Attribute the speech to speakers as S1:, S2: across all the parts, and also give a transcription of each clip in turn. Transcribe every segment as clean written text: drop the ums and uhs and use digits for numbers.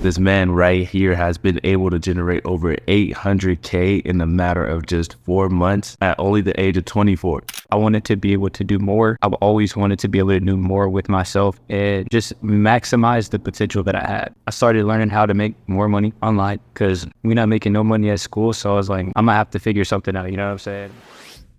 S1: This man right here has been able to generate over 800K in a matter of just 4 months at only the age of 24.
S2: I wanted to be able to do more. I've always wanted to be able to do more with myself and just maximize the potential that I had. I started learning how to make more money online because we're not making no money at school. So I was like, I'm gonna have to figure something out. You know what I'm saying?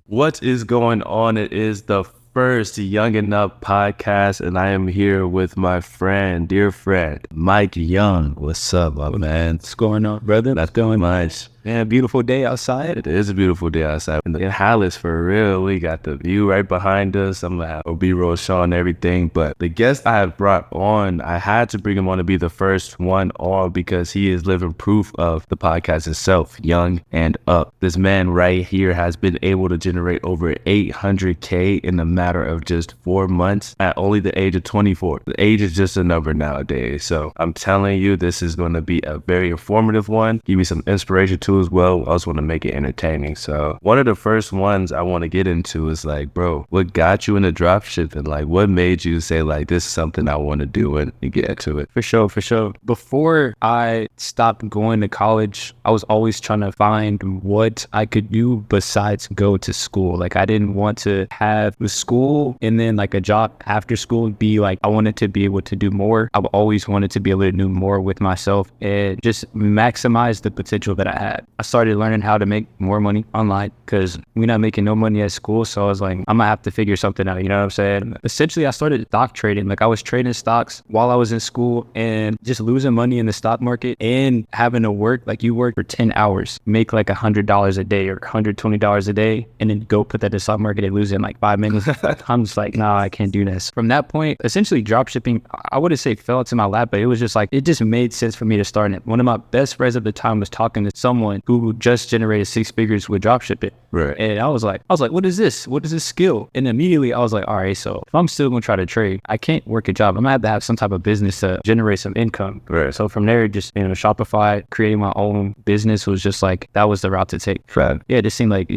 S1: What is going on? It is the first Young and Up podcast, and I am here with my friend, dear friend, Mike Young. What's up, my man?
S2: What's going on, brother?
S1: Not doing much.
S2: Man, beautiful day outside.
S1: It is a beautiful day outside. In Hallis, for real. We got the view right behind us. I'm gonna have a B-roll show and everything. But the guest I have brought on, I had to bring him on to be the first one on because he is living proof of the podcast itself, Young and Up. This man right here has been able to generate over 800K in a matter of just 4 months at only the age of 24. The age is just a number nowadays. So I'm telling you, this is going to be a very informative one. Give you some inspiration too as well. I also want to make it entertaining. So one of the first ones I want to get into is like, bro, what got you into dropshipping? Like, what made you say like, this is something I want to do and get into it?
S2: For sure. Before I stopped going to college, I was always trying to find what I could do besides go to school. Like, I didn't want to have the school and then like a job after school. Be like, I wanted to be able to do more. I've always wanted to be able to do more with myself and just maximize the potential that I had. I started learning how to make more money online because we're not making no money at school. So I was like, I'm gonna have to figure something out. You know what I'm saying? Essentially, I started stock trading. Like, I was trading stocks while I was in school and just losing money in the stock market and having to work. Like, you work for 10 hours, make like $100 a day or $120 a day, and then go put that in the stock market and lose it in like 5 minutes. I'm just like, nah, I can't do this. From that point, essentially dropshipping, I wouldn't say fell into my lap, but it was just like, it just made sense for me to start it. One of my best friends at the time was talking to someone who just generated 6 figures with dropshipping.
S1: Right.
S2: And I was like, what is this? What is this skill? And immediately I was like, all right, so if I'm still going to try to trade, I can't work a job. I'm going to have some type of business to generate some income.
S1: Right.
S2: So from there, just, Shopify, creating my own business was just like, that was the route to take.
S1: Right.
S2: Yeah, it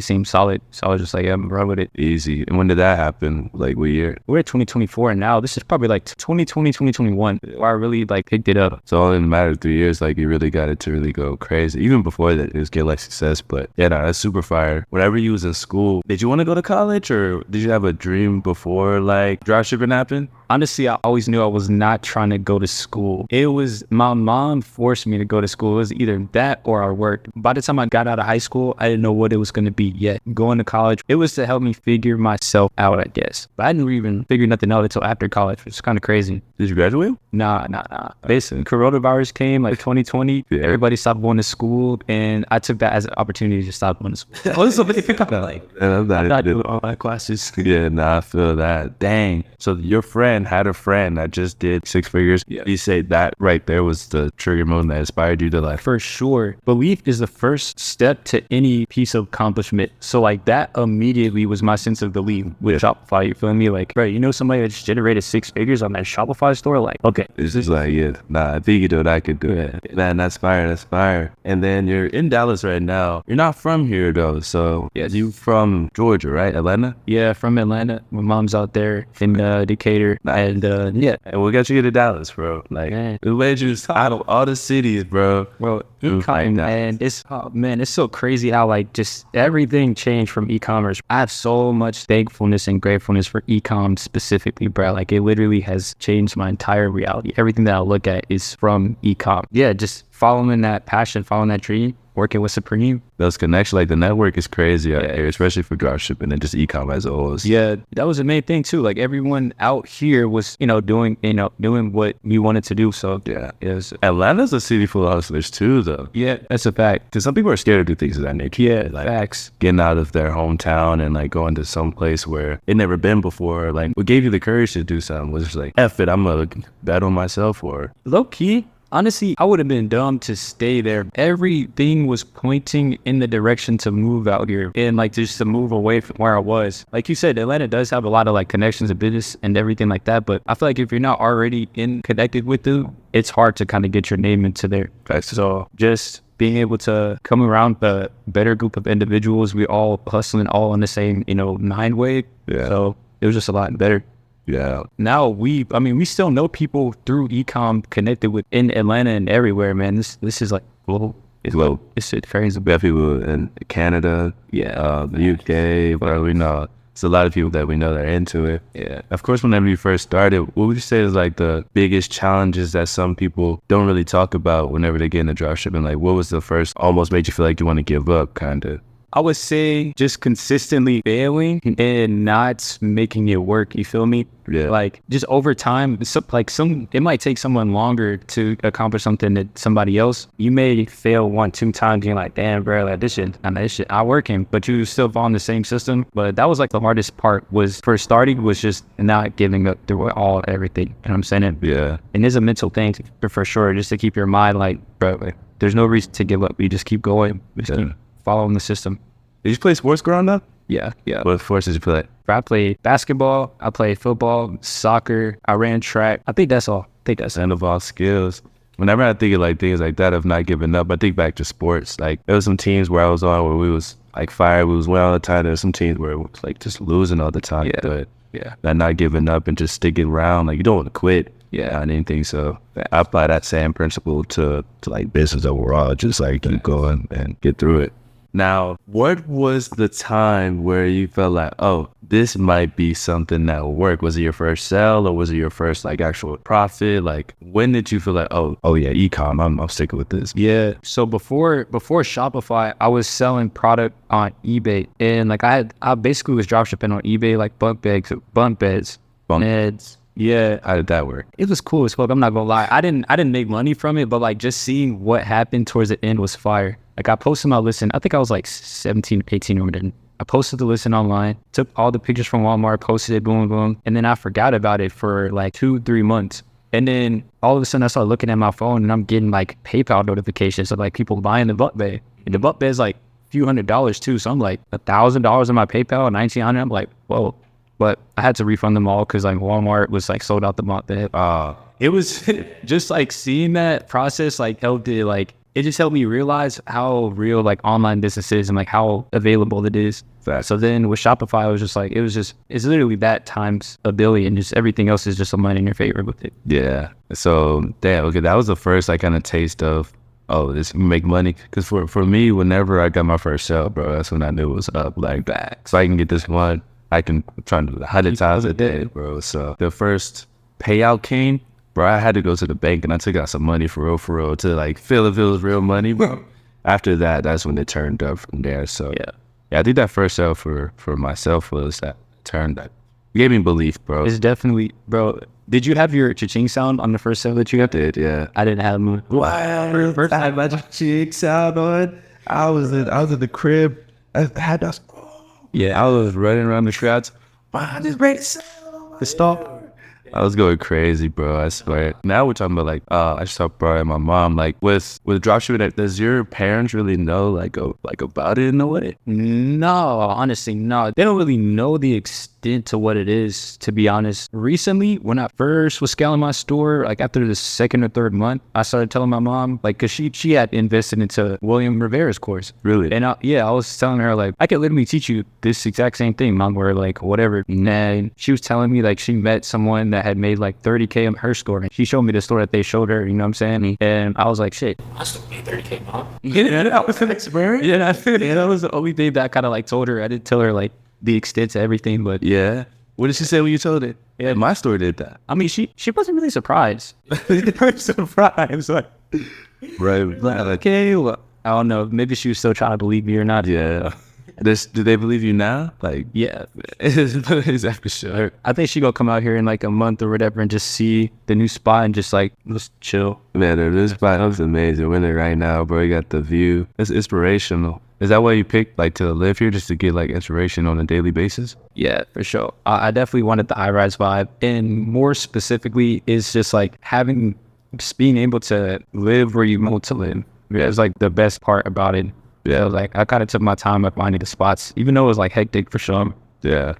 S2: seemed solid. So I was just like, yeah, I'm run with it.
S1: Easy. And when did that happen? Like, what year?
S2: We're at 2024 and now this is probably like 2020, 2021 where I really like picked it up.
S1: So in a matter of 3 years, like, you really got it to really go crazy. Even before that, it was getting like success. But yeah, no, that's super fire. Whenever you was in school, did you want to go to college or did you have a dream before like dropshipping happened?
S2: Honestly, I always knew I was not trying to go to school. It was my mom forced me to go to school. It was either that or I worked. By the time I got out of high school, I didn't know what it was going to be yet. Going to college, it was to help me figure myself out, I guess. But I didn't even figure nothing out until after college, which is kind of crazy.
S1: Did you graduate?
S2: Nah. Basically, coronavirus came like 2020. Yeah. Everybody stopped going to school, and I took that as an opportunity to stop going to school. I'm not doing online classes.
S1: Yeah, I feel that. Dang. So your friend had a friend that just did 6 figures. Yeah. You say that right there was the trigger moment that inspired you to like.
S2: For sure. Belief is the first step to any piece of accomplishment. So like that immediately was my sense of belief with Shopify. You feel me? Like, right, somebody that just generated 6 figures on that Shopify store? Like, okay.
S1: It's just like, yeah, I think you do it. I could do it. Man, that's fire. And then you're in Dallas right now. You're not from here though. So yeah, you from Georgia, right? Atlanta?
S2: Yeah, from Atlanta. My mom's out there in Decatur. And
S1: and what got you to Dallas, bro? Like, it made you out of all the cities, bro.
S2: Well, Ecom, man, it's so crazy how like just everything changed from e-commerce. I have so much thankfulness and gratefulness for Ecom specifically, bro. Like, it literally has changed my entire reality. Everything that I look at is from Ecom. Yeah, just following that passion, following that dream, working with Supreme.
S1: Those connections, like the network is crazy out here, especially for dropshipping and just e-com as a whole.
S2: Yeah, that was the main thing too. Like, everyone out here was, doing what we wanted to do. So
S1: yeah, Atlanta's a city full of hustlers too, though.
S2: Yeah, that's a fact.
S1: Because some people are scared to do things of that nature.
S2: Yeah,
S1: like
S2: facts.
S1: Getting out of their hometown and like going to some place where it never been before. Like, what gave you the courage to do something? Was just like, F it, I'm gonna bet on myself, or
S2: low key. Honestly, I would have been dumb to stay there. Everything was pointing in the direction to move out here and like just to move away from where I was. Like you said, Atlanta does have a lot of like connections of business and everything like that. But I feel like if you're not already connected with them, it's hard to kind of get your name into there. So just being able to come around a better group of individuals, we all hustling all on the same, mind wave.
S1: Yeah.
S2: So it was just a lot better.
S1: Yeah.
S2: Now we still know people through Ecom connected with in Atlanta and everywhere, man. This is like global.
S1: Well,
S2: It's crazy.
S1: we have people in Canada, the UK, but we know it's a lot of people that we know that are into it.
S2: Yeah.
S1: Of course, whenever you first started, what would you say is like the biggest challenges that some people don't really talk about whenever they get into dropshipping? Like, what was the first almost made you feel like you want to give up, kind of?
S2: I would say just consistently failing and not making it work. You feel me?
S1: Yeah.
S2: Like just over time, it might take someone longer to accomplish something that somebody else. You may fail 1-2 times and you're like, damn, bro, like this shit not working, but you still follow the same system. But that was like the hardest part was for starting was just not giving up through everything. You know what I'm saying?
S1: Yeah.
S2: And it's a mental thing for sure, just to keep your mind like, bro, like, there's no reason to give up. You just keep going. Keep following the system.
S1: Did you play sports growing up?
S2: Yeah.
S1: What sports did you play?
S2: I played basketball, I played football, soccer, I ran track. I think that's all.
S1: End of all skills. Whenever I think of like things like that of not giving up, I think back to sports. Like there was some teams where I was on where we was like fired, we was winning all the time. There was some teams where it was like just losing all the time. But not giving up and just sticking around. Like you don't want to quit. On anything. So I apply that same principle to like business overall. Just like keep going and get through it. Now, what was the time where you felt like, oh, this might be something that will work? Was it your first sale or was it your first like actual profit? Like when did you feel like, oh yeah, ecom, I'm sticking with this?
S2: Yeah. So before Shopify, I was selling product on eBay, and like I basically was dropshipping on eBay, like bunk beds. Yeah.
S1: How did that work?
S2: It was cool as fuck. I'm not gonna lie. I didn't make money from it, but like just seeing what happened towards the end was fire. Like I posted my listing. I think I was like 17, 18 or then. I posted the listing online, took all the pictures from Walmart, posted it, boom, boom. And then I forgot about it for like 2-3 months. And then all of a sudden I started looking at my phone and I'm getting like PayPal notifications of like people buying the bunk bed. And the bunk bed's like a few $100s too. So I'm like $1,000 in my PayPal, $1,900. I'm like, whoa. But I had to refund them all because like Walmart was like sold out the month. It was just like seeing that process like it just helped me realize how real like online business is and like how available it is. So then with Shopify, I was just like, it's literally that times a billion. Just everything else is just a money in your favor with it.
S1: Yeah. So damn, okay, that was the first like kind of taste of, oh, this make money. Because for me, whenever I got my first sale, bro, that's when I knew it was up like that. So I can get this one. I can try to do 100 times a day, bro. So the first payout came, bro, I had to go to the bank and I took out some money for real to like feel if it was real money. Bro. After that, that's when it turned up from there. So yeah, I think that first sale for myself was that turned up. It gave me belief, bro.
S2: It's definitely, bro. Did you have your cha-ching sound on the first sale that you got?
S1: Did, yeah.
S2: I didn't have one.
S1: Wow, first time my cha-ching sound on. I was in the crib. I had those. Yeah, I was running around the crowds. Wow, this ready to sell. The stop. I was going crazy, bro. I swear. Now we're talking about like, I just talked about my mom. Like with dropshipping, does your parents really know like about it in a way?
S2: No, honestly, no. They don't really know the extent to what it is, to be honest. Recently, when I first was scaling my store, like after the second or third month, I started telling my mom, like, cause she had invested into William Rivera's course.
S1: Really?
S2: And I was telling her like, I could literally teach you this exact same thing, mom, where like whatever. And she was telling me like she met someone that had made like 30K on her store. And she showed me the store that they showed her, you know what I'm saying? And I was like, shit, I still made 30K, mom. Yeah, that was an experience. Yeah, that was the only thing that I kind of like told her. I didn't tell her like the extent to everything, but
S1: yeah. What did she say when you told it? Yeah, my store did that.
S2: I mean, she wasn't really surprised. Surprised, like,
S1: right?
S2: Like, okay, well, I don't know. Maybe she was still trying to believe me or not.
S1: Yeah. Do they believe you now? Like,
S2: yeah,
S1: is that for sure?
S2: I think she gonna come out here in like a month or whatever and just see the new spot and just like just chill.
S1: Man, this spot looks amazing. We're in it right now, bro. You got the view. It's inspirational. Is that why you picked like to live here, just to get like inspiration on a daily basis?
S2: Yeah, for sure. I definitely wanted the high-rise vibe, and more specifically, is just like being able to live where you want to live. Yeah, it's like the best part about it. Yeah, like I kind of took my time at finding the spots, even though it was like hectic for sure.
S1: Yeah.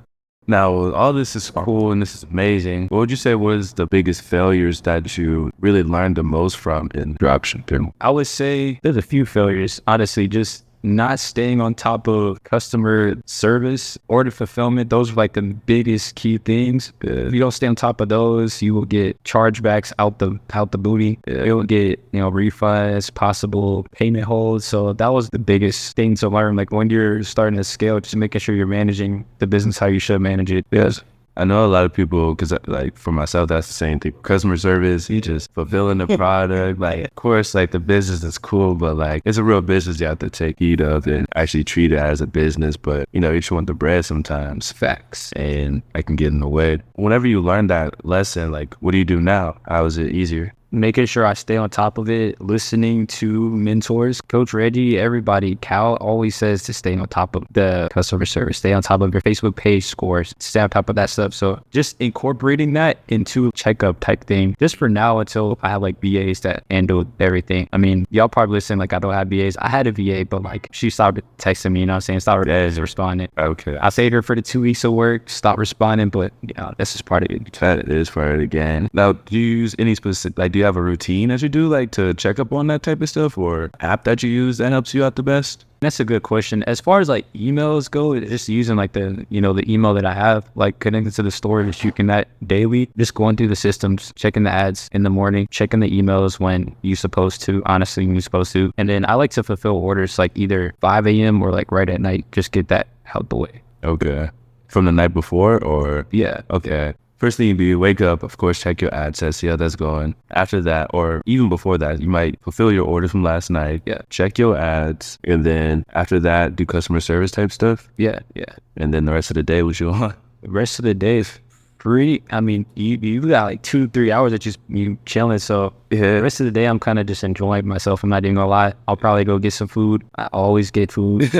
S1: Now, all this is cool and this is amazing. What would you say was the biggest failures that you really learned the most from in dropshipping?
S2: I would say there's a few failures, honestly, just not staying on top of customer service, order fulfillment. Those are like the biggest key things. If you don't stay on top of those, you will get chargebacks out the booty. You'll get, refunds, possible payment holds. So that was the biggest thing to learn. Like when you're starting to scale, just making sure you're managing the business how you should manage it. Yes.
S1: I know a lot of people, because like for myself, that's the same thing. Customer service, you just fulfilling the product. Like, of course, like the business is cool, but like it's a real business you have to take heed of and actually treat it as a business. But you just want the bread sometimes.
S2: Facts.
S1: And I can get in the way. Whenever you learn that lesson, like what do you do now? How is it easier?
S2: Making sure I stay on top of it, listening to mentors, Coach Reggie, everybody. Cal always says to stay on top of the customer service, stay on top of your Facebook page scores, stay on top of that stuff. So just incorporating that into checkup type thing, just for now until I have like VAs that handle everything. I mean, y'all probably listen, like I don't have VAs. I had a VA, but like she stopped texting me, stopped responding.
S1: Okay.
S2: I saved her for the 2 weeks of work, stopped responding, but that's just part of it.
S1: That is part of it again. Now, do you use any specific, like do you have a routine as you do like to check up on that type of stuff, or app that you use that helps you out the best?
S2: That's a good question. As far as like emails go, it's just using like the email that I have, like connected to the store and checking that daily, just going through the systems, checking the ads in the morning, checking the emails when you're supposed to, and then I like to fulfill orders like either 5 a.m. or like right at night, just get that out the way.
S1: Okay. From the night before, or?
S2: Yeah.
S1: Okay. First thing you do, you wake up, of course, check your ad set, see how that's going. After that, or even before that, you might fulfill your orders from last night.
S2: Yeah.
S1: Check your ads. And then after that, do customer service type stuff.
S2: Yeah.
S1: And then the rest of the day, what you want?
S2: The rest of the day is free. I mean, you got like 2-3 hours that just you chilling. So the rest of the day, I'm kind of just enjoying myself. I'm not even gonna lie. I'll probably go get some food. I always get food.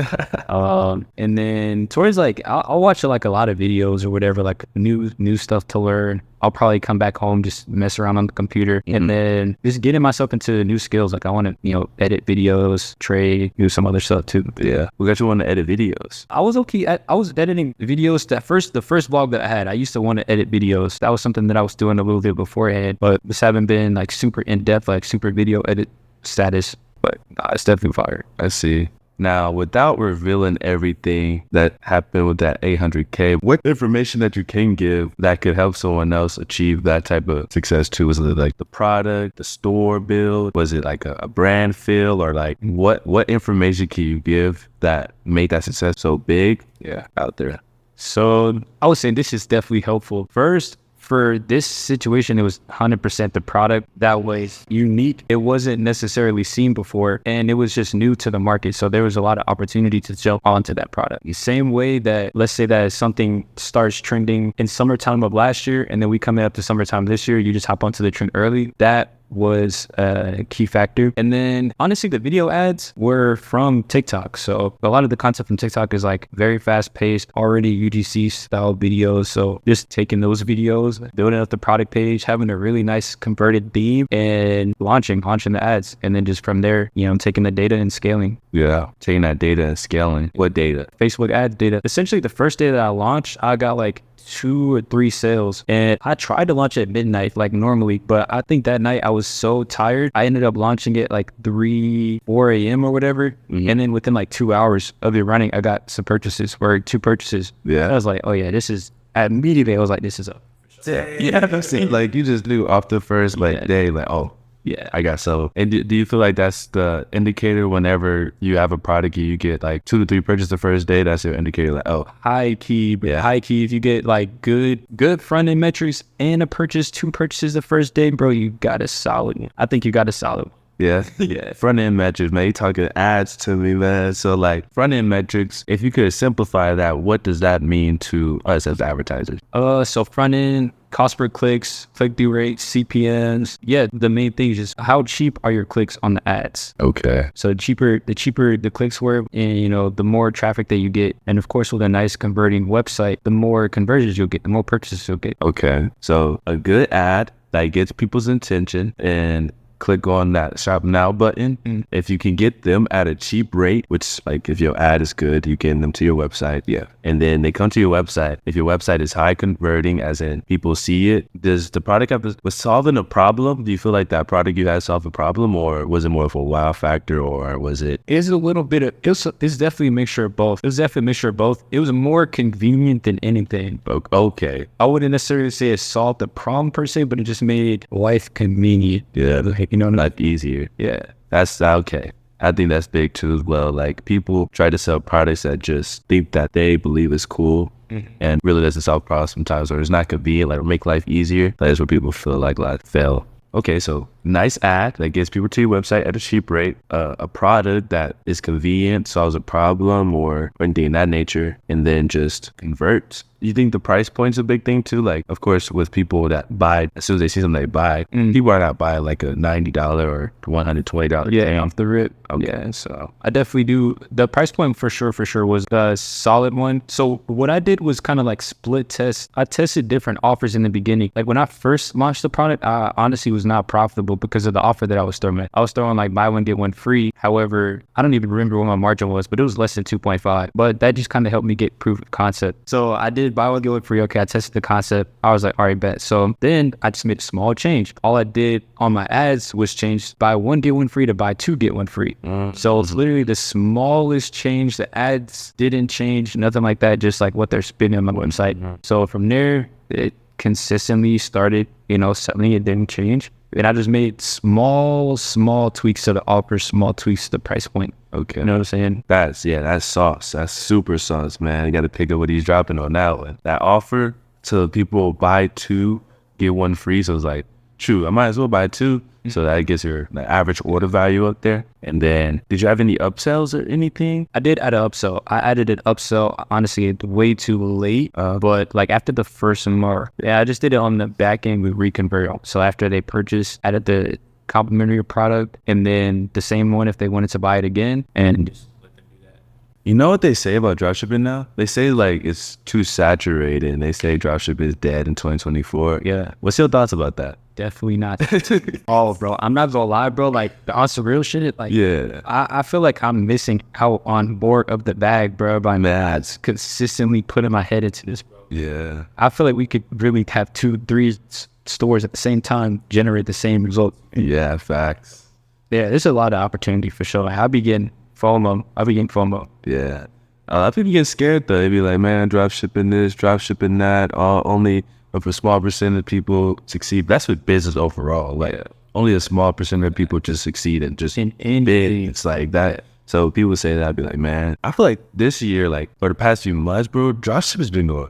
S2: And then towards like, I'll watch like a lot of videos or whatever, like new stuff to learn. I'll probably come back home, just mess around on the computer, and then just getting myself into new skills. Like I want to, edit videos, trade, do some other stuff too.
S1: Yeah. We got you on to edit videos.
S2: I was I was editing videos. The first vlog that I had, I used to want to edit videos. That was something that I was doing a little bit beforehand, but this haven't been like super in depth, like super video edit status. But it's definitely fire.
S1: I see. Now, without revealing everything that happened with that 800K, what information that you can give that could help someone else achieve that type of success too? Was it like the product, the store build? Was it like a brand feel, or like what information can you give that made that success so big out there?
S2: So I would say this is definitely helpful. First, for this situation, it was 100% the product that was unique. It wasn't necessarily seen before, and it was just new to the market. So there was a lot of opportunity to jump onto that product. The same way that, let's say that something starts trending in summertime of last year, and then we come up to summertime this year, you just hop onto the trend early. That was a key factor. And then honestly, the video ads were from TikTok. So a lot of the content from TikTok is like very fast paced, already UGC style videos. So just taking those videos, building up the product page, having a really nice converted theme, and launching the ads. And then just from there, taking the data and scaling.
S1: Yeah, taking that data and scaling. What data?
S2: Facebook ads data. Essentially, the first day that I launched, I got like 2 or 3 sales, and I tried to launch at midnight like normally, but I think that night I was so tired, I ended up launching it like 4 a.m. or whatever. And then within like 2 hours of it running, I got 2 purchases. I was like, oh yeah, this is, immediately I was like, this is up.
S1: Yeah, like you just knew off the first day, like, oh yeah, I got so. And do you feel like that's the indicator whenever you have a product and you get like 2 to 3 purchases the first day? That's your indicator, like, oh,
S2: high key. If you get like good front end metrics and 2 purchases the first day, bro, you got a solid one. I think you got a solid one.
S1: Yeah. Front end metrics, man. You talking ads to me, man. So like front end metrics, if you could simplify that, what does that mean to us as advertisers?
S2: So front end, cost per clicks, click-through rate, CPMs. Yeah, the main thing is just how cheap are your clicks on the ads.
S1: Okay.
S2: So the cheaper the clicks were, and the more traffic that you get, and of course with a nice converting website, the more conversions you'll get, the more purchases you'll get.
S1: Okay. So a good ad that gets people's attention and click on that shop now button. If you can get them at a cheap rate, which like if your ad is good, you get them to your website. Yeah. And then they come to your website. If your website is high converting, as in people see it, does the product was solving a problem? Do you feel like that product you had solved a problem, or was it more of a wow factor, or was it?
S2: It's a little bit of, it's definitely a mixture of both. It was definitely a mixture of both. It was more convenient than anything.
S1: Okay.
S2: I wouldn't necessarily say it solved the problem per se, but it just made life convenient.
S1: Yeah.
S2: You know,
S1: Life easier.
S2: Yeah.
S1: That's okay. I think that's big too as well. Like people try to sell products that just think that they believe is cool and really doesn't solve problems sometimes, or it's not convenient, like make life easier. That is where people feel like life fail. Okay, so nice ad that gets people to your website at a cheap rate, a product that is convenient, solves a problem or anything in that nature, and then just converts. You think the price point's a big thing too? Like, of course, with people that buy, as soon as they see something they buy, people are not buying like a $90 or $120.
S2: Yeah, off the rip.
S1: Okay.
S2: Yeah, so I definitely do. The price point for sure was the solid one. So what I did was kind of like split test. I tested different offers in the beginning. Like when I first launched the product, I honestly was not profitable because of the offer that I was throwing. I was throwing like buy one, get one free. However, I don't even remember what my margin was, but it was less than 2.5. But that just kind of helped me get proof of concept. So I did buy one, get one free. Okay, I tested the concept. I was like, all right, bet. So then I just made a small change. All I did on my ads was change buy one, get one free to buy two, get one free. So it's literally the smallest change. The ads didn't change, nothing like that, just like what they're spending on my website. So from there, it consistently started, selling. It didn't change. And I just made small tweaks to the offer, small tweaks to the price point.
S1: Okay.
S2: You know what I'm saying?
S1: That's sauce. That's super sauce, man. You got to pick up what he's dropping on that one. That offer to people buy two, get one free. So it's like, true, I might as well buy two. So that gets your average order value up there. And then, did you have any upsells or anything?
S2: I did add an upsell. I added an upsell, honestly, way too late. But like after the first month, I just did it on the back end with Reconvert. So after they purchased, added the complimentary product, and then the same one if they wanted to buy it again, and just let them do that.
S1: You know what they say about dropshipping now? They say like it's too saturated, and they say dropshipping is dead in 2024.
S2: Yeah.
S1: What's your thoughts about that?
S2: Definitely not. Oh, bro, I'm not gonna lie, bro. Like on some real shit, like I feel like I'm missing out on more of the bag, bro. By
S1: Mad.
S2: consistently putting my head into this, bro.
S1: Yeah.
S2: I feel like we could really have 2-3 stores at the same time generate the same results.
S1: Yeah, facts.
S2: Yeah, there's a lot of opportunity for sure. Like, I'll be getting FOMO.
S1: Yeah. A lot of people get scared though. They be like, man, drop shipping this, drop shipping that. Only a small percent of people succeed. That's with business overall. Like only a small percent of people just succeed and just
S2: in
S1: big. It's like that. So people say that, I'd be like, man, I feel like this year, like or the past few months, bro, dropshipping has been going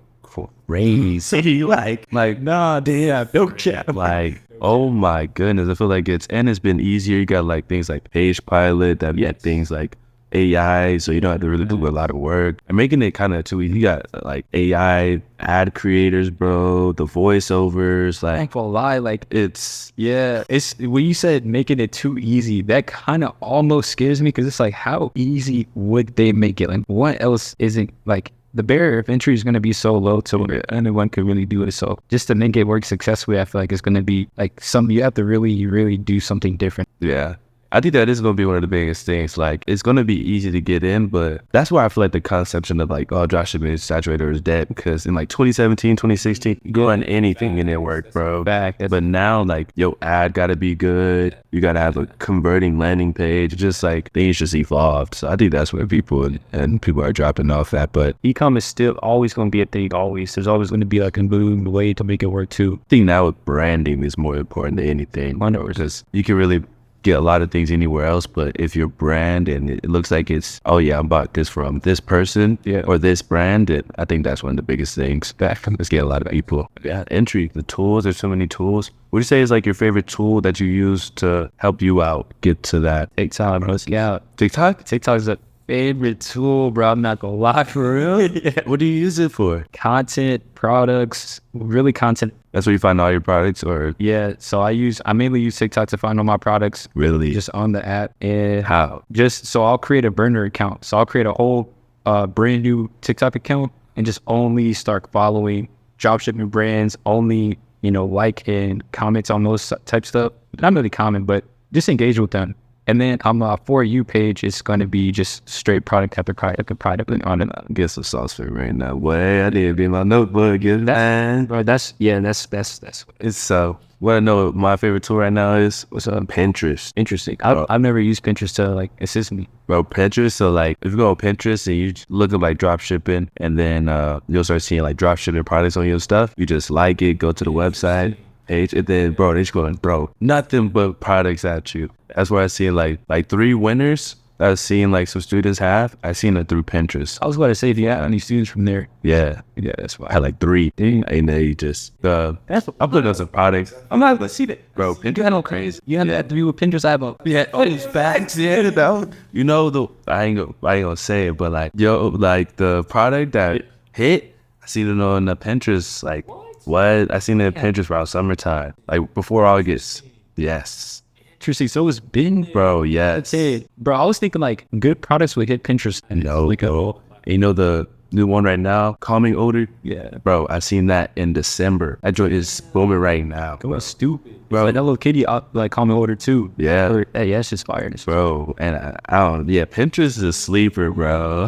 S1: crazy. like nah, damn, no cap. Like, oh my goodness, I feel like it's been easier. You got like things like Page Pilot that get things like AI, so you don't have to really do a lot of work and making it kind of too easy. You got like AI ad creators, bro, the voiceovers. Like,
S2: I ain't gonna lie, like it's when you said making it too easy, that kind of almost scares me because it's like, how easy would they make it? Like, what else isn't like? The barrier of entry is going to be so low to where anyone could really do it. So just to make it work successfully, I feel like it's going to be like you have to really do something different.
S1: Yeah. I think that is going to be one of the biggest things. Like, it's going to be easy to get in, but that's why I feel like the conception of like, oh, dropshipping is saturated or is dead, because in like 2017, 2016, you go on anything and it worked, bro. But now, like, your ad got to be good. You got to have a converting landing page. Just like things just evolved. So I think that's where people are dropping off at. But
S2: Ecom is still always going to be a thing. Always. There's always going to be like a boom way to make it work too.
S1: I think now with branding is more important than anything.
S2: 100%.
S1: Because you can really get a lot of things anywhere else, but if your brand and it looks like it's, oh yeah, I'm bought this from this person or this brand, I think that's one of the biggest things that let's get a lot of people. Yeah, entry, the tools, there's so many tools. What do you say is like your favorite tool that you use to help you out get to that?
S2: TikTok, bro. Yeah,
S1: TikTok
S2: is a favorite tool, bro. I'm not gonna lie, for real.
S1: What do you use it for?
S2: Content, products, really content.
S1: That's where you find all your products, or?
S2: Yeah, so I mainly use TikTok to find all my products.
S1: Really?
S2: Just on the app. And
S1: how?
S2: So I'll create a burner account. So I'll create a whole brand new TikTok account and just only start following dropshipping brands, only, like and comments on those type stuff. Not really comment, but just engage with them. And then on my For You page, it's going to be just straight product after product after product on it.
S1: Get some sauce for right now. Way I didn't be in my notebook. Get that.
S2: Bro, that's
S1: It's so. What I know my favorite tool right now is Pinterest.
S2: interesting. I've never used Pinterest to like assist me.
S1: Bro, Pinterest. So like, if you go on Pinterest and you look up like drop shipping, and then you'll start seeing like drop shipping products on your stuff. You just like it, go to the website page, and then bro, they just going, bro, nothing but products at you. That's where I see like 3 winners that I've seen like some students have. I seen it through Pinterest.
S2: I was about to say, if you have any students from there.
S1: Yeah, that's why I had like 3. And they just I'm putting on some products.
S2: I'm not gonna see that,
S1: Bro, Pinterest is crazy.
S2: You have that to do with Pinterest. I have a
S1: It's facts. Yeah, though. You know I ain't gonna say it, but like like the product that hit, I seen it on the Pinterest. Like what? I seen it in Pinterest around summertime, like before August. Yes.
S2: interesting. So it's been,
S1: Bro, yes.
S2: bro. I was thinking like good products would hit Pinterest.
S1: No,
S2: like
S1: you know the new one right now, calming odor.
S2: Yeah,
S1: Bro, I seen that in December. That joint is booming right now.
S2: it was stupid, bro. Like that little kitty like calming odor too.
S1: Yeah,
S2: Yeah, it's just fire,
S1: bro. And I don't. Yeah, Pinterest is a sleeper, bro.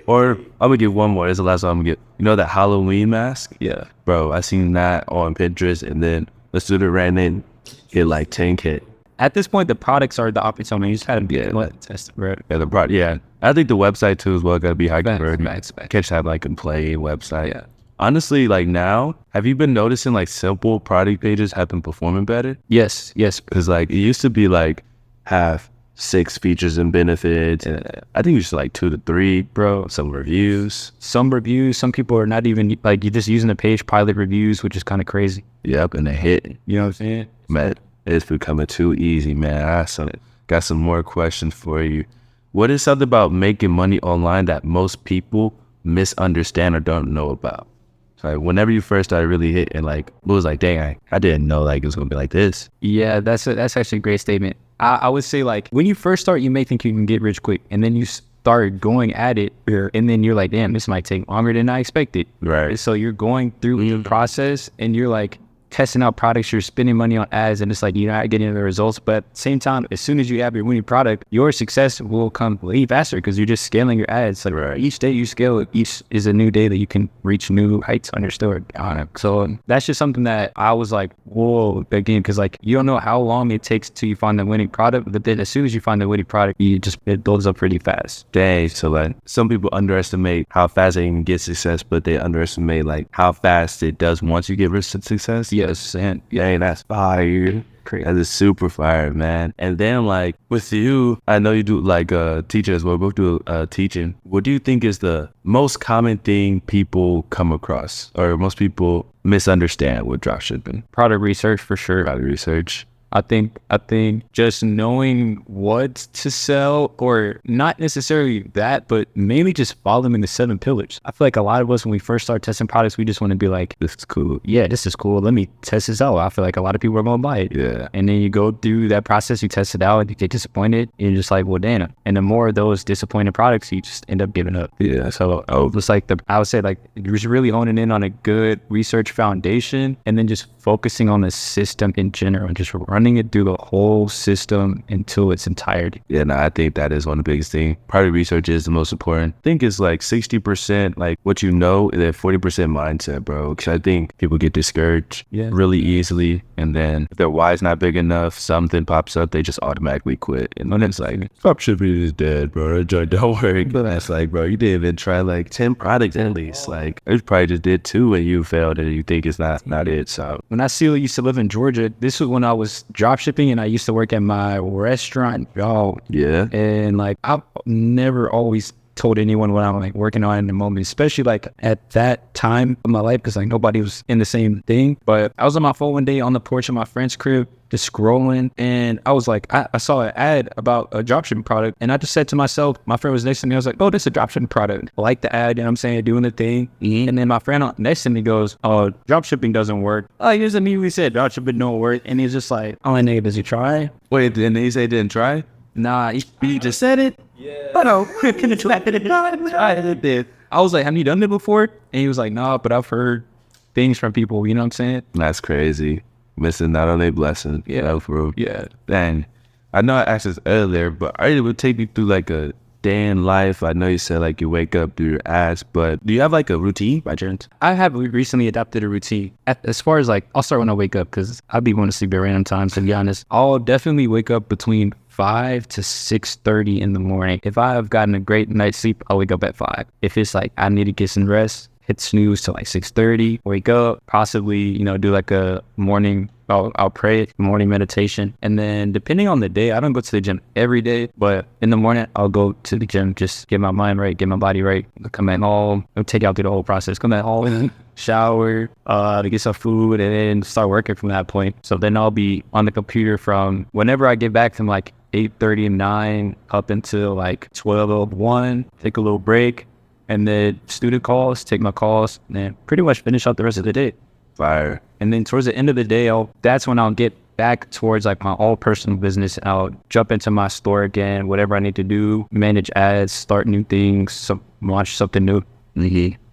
S1: Or I'm gonna get one more. This is the last one I'm gonna get. You know that Halloween mask?
S2: Yeah,
S1: Bro, I seen that on Pinterest, and then a student ran in, hit like 10K.
S2: at this point, the products are the opportunity. You just had to be test it, bro.
S1: Yeah, the product. Yeah, I think the website too as well gotta be high converting.
S2: Facts.
S1: Catch that like and play website. Yeah. Honestly, like now, have you been noticing like simple product pages have been performing better?
S2: Yes.
S1: Because like it used to be like have 6 features and benefits, and I think it's just like 2 to 3, bro. Some reviews.
S2: Some reviews. Some people are not even like, you're just using the page pilot reviews, which is kind of crazy.
S1: Yep, and they hit.
S2: You know what I'm saying?
S1: Man, it's becoming too easy, man. I got some more questions for you. What is something about making money online that most people misunderstand or don't know about? So like, whenever you first started really hitting, like, it was like, dang, I didn't know like it was gonna be like this.
S2: Yeah, that's actually a great statement. I would say like when you first start, you may think you can get rich quick, and then you start going at it, and then you're like, damn, this might take longer than I expected.
S1: Right.
S2: So you're going through the process, and you're like testing out products, you're spending money on ads, and it's like you're not getting the results. But at the same time, as soon as you have your winning product, your success will come way faster because you're just scaling your ads. Like each day you scale it, each is a new day that you can reach new heights on your store. So that's just something that I was like, whoa, again, because like you don't know how long it takes till you find the winning product, but then as soon as you find the winning product, it builds up pretty fast.
S1: Dang, so like some people underestimate how fast they can get success, but they underestimate like how fast it does once you get rich success.
S2: Yes, and
S1: Dang, that's fire. That is super fire, man. And then like with you, I know you do like teaching as well. Both do teaching. What do you think is the most common thing people come across or most people misunderstand with dropshipping?
S2: product research for sure.
S1: Product research.
S2: I think just knowing what to sell, or not necessarily that, but mainly just following the 7 pillars. I feel like a lot of us, when we first start testing products, we just want to be like,
S1: This is cool.
S2: yeah, this is cool. Let me test this out. I feel like a lot of people are going to buy it.
S1: Yeah.
S2: And then you go through that process, you test it out, and you get disappointed. And you're just like, well, damn. And the more of those disappointed products, you just end up giving up.
S1: Yeah.
S2: So it's like I would say like you're just really honing in on a good research foundation, and then just focusing on the system in general and just running it through the whole system into its entirety.
S1: Yeah, no, I think that is one of the biggest things. Product research is the most important. I think it's like 60% like what you know, and then 40% mindset, bro. Because I think people get discouraged really easily. And then if their why's not big enough, something pops up, they just automatically quit. And then it's like, dropshipping is dead, bro. That joint don't work. But that's like, bro, you didn't even try like 10 products at least. Like, you probably just did 2 and you failed and you think it's not it. So
S2: when I still used to live in Georgia, this was when I was dropshipping and I used to work at my restaurant, y'all.
S1: yeah.
S2: And like I've never always told anyone what I'm like working on in the moment, especially like at that time of my life, because like nobody was in the same thing. But I was on my phone one day on the porch of my friend's crib, just scrolling, and I was like, I saw an ad about a dropshipping product, and I just said to myself, my friend was next to me, I was like, oh, this is a dropshipping product. I like the ad, you know what I'm saying, doing the thing. And then my friend next to me goes, oh, dropshipping doesn't work. Oh, he just immediately said dropshipping don't work, and he's just like, oh, nigga, does he try?
S1: Wait, and he say didn't try?
S2: Nah,
S1: You just said it?
S2: yeah. I know. I was like, have you done it before? And he was like, nah, but I've heard things from people, you know what I'm saying?
S1: That's crazy. Missing out on a blessing.
S2: Yeah.
S1: For real.
S2: Yeah.
S1: Dang. I know I asked this earlier, but are you able to take me through like a day in life? I know you said like you wake up, do your ass, but do you have like a routine by chance?
S2: I have recently adopted a routine. As far as like, I'll start when I wake up because I'd be wanting to sleep at random times, to be honest. I'll definitely wake up between 5 to 6:30 in the morning. If I have gotten a great night's sleep, I'll wake up at 5. If it's like I need to get some rest, hit snooze till like 6:30, wake up, possibly, you know, do like a morning, I'll pray, morning meditation. And then depending on the day, I don't go to the gym every day, but in the morning, I'll go to the gym, just get my mind right, get my body right, come back home, I'll take out through the whole process, come back home, shower, to get some food, and then start working from that point. So then I'll be on the computer from whenever I get back from like 8:30 and 9 up until like 12 1, take a little break, and then student calls, take my calls, and then pretty much finish out the rest of the day.
S1: Fire.
S2: And then towards the end of the day, that's when I'll get back towards like my all personal business. I'll jump into my store again, whatever I need to do, manage ads, start new things, launch something new.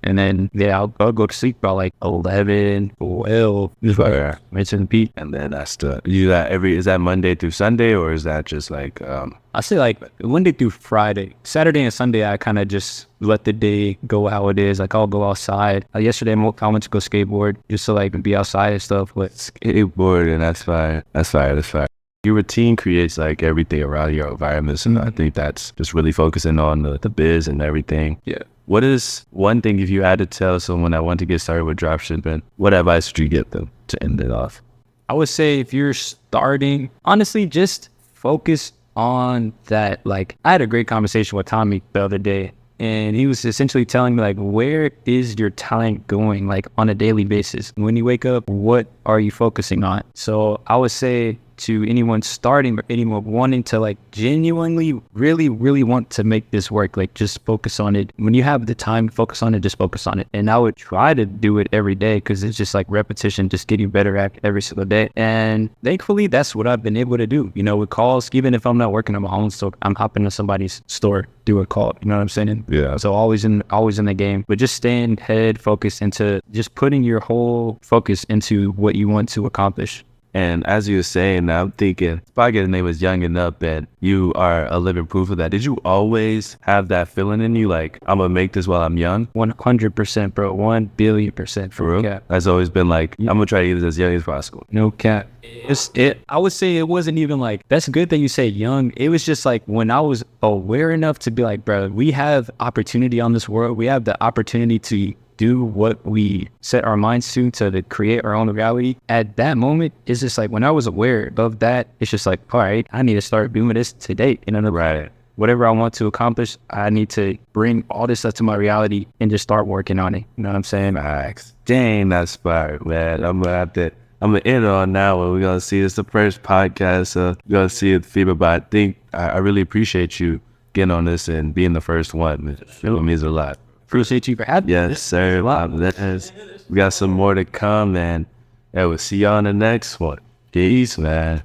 S2: And then, yeah, I'll go to sleep about like 11, 12,
S1: Fire.
S2: rinse and repeat.
S1: And then that's you do that is that Monday through Sunday, or is that just like
S2: I say like Monday through Friday. Saturday and Sunday, I kind of just let the day go how it is. Like I'll go outside. Yesterday, I went to go skateboard just to like be outside and stuff. But
S1: skateboard, and that's fire. That's fire. That's fire. Your routine creates like everything around your environment, and I think that's just really focusing on the biz and everything.
S2: Yeah.
S1: What is one thing, if you had to tell someone that want to get started with dropshipping, what advice would you give them to end it off?
S2: I would say if you're starting, honestly, just focus on that. Like I had a great conversation with Tommy the other day, and he was essentially telling me like, where is your talent going? Like on a daily basis, when you wake up, what are you focusing on? So I would say to anyone starting or anyone wanting to like genuinely really want to make this work, like just focus on it. When you have the time to focus on it, just focus on it. And I would try to do it every day because it's just like repetition, just getting better at it every single day. And thankfully that's what I've been able to do, you know, with calls. Even if I'm not working on my own store, I'm hopping to somebody's store, do a call, you know what I'm saying?
S1: Yeah.
S2: So always in the game, but just staying head focused into just putting your whole focus into what you want to accomplish.
S1: And as you were saying, I'm thinking, probably the name was young enough that you are a living proof of that. Did you always have that feeling in you, like, I'm going to make this while I'm young?
S2: 100%, bro. 1 billion%.
S1: For real?
S2: Cap.
S1: That's always been like, I'm going to try to get this as young as possible.
S2: No cap. I would say it wasn't even like, that's good that you say young. It was just like when I was aware enough to be like, bro, we have opportunity on this world. We have the opportunity to do what we set our minds to create our own reality. At that moment, it's just like when I was aware of that, it's just like, all right, I need to start doing this today. You know,
S1: right.
S2: Whatever I want to accomplish, I need to bring all this stuff to my reality and just start working on it. You know what I'm saying?
S1: Max, dang, that's fire, man. I'm gonna end on now, and we're gonna see this the first podcast. So we're gonna see the feedback. But I think I really appreciate you getting on this and being the first one. It means a lot.
S2: Appreciate you for having me.
S1: Yes, sir. We got some more to come, and we'll see you on the next one. Peace, man.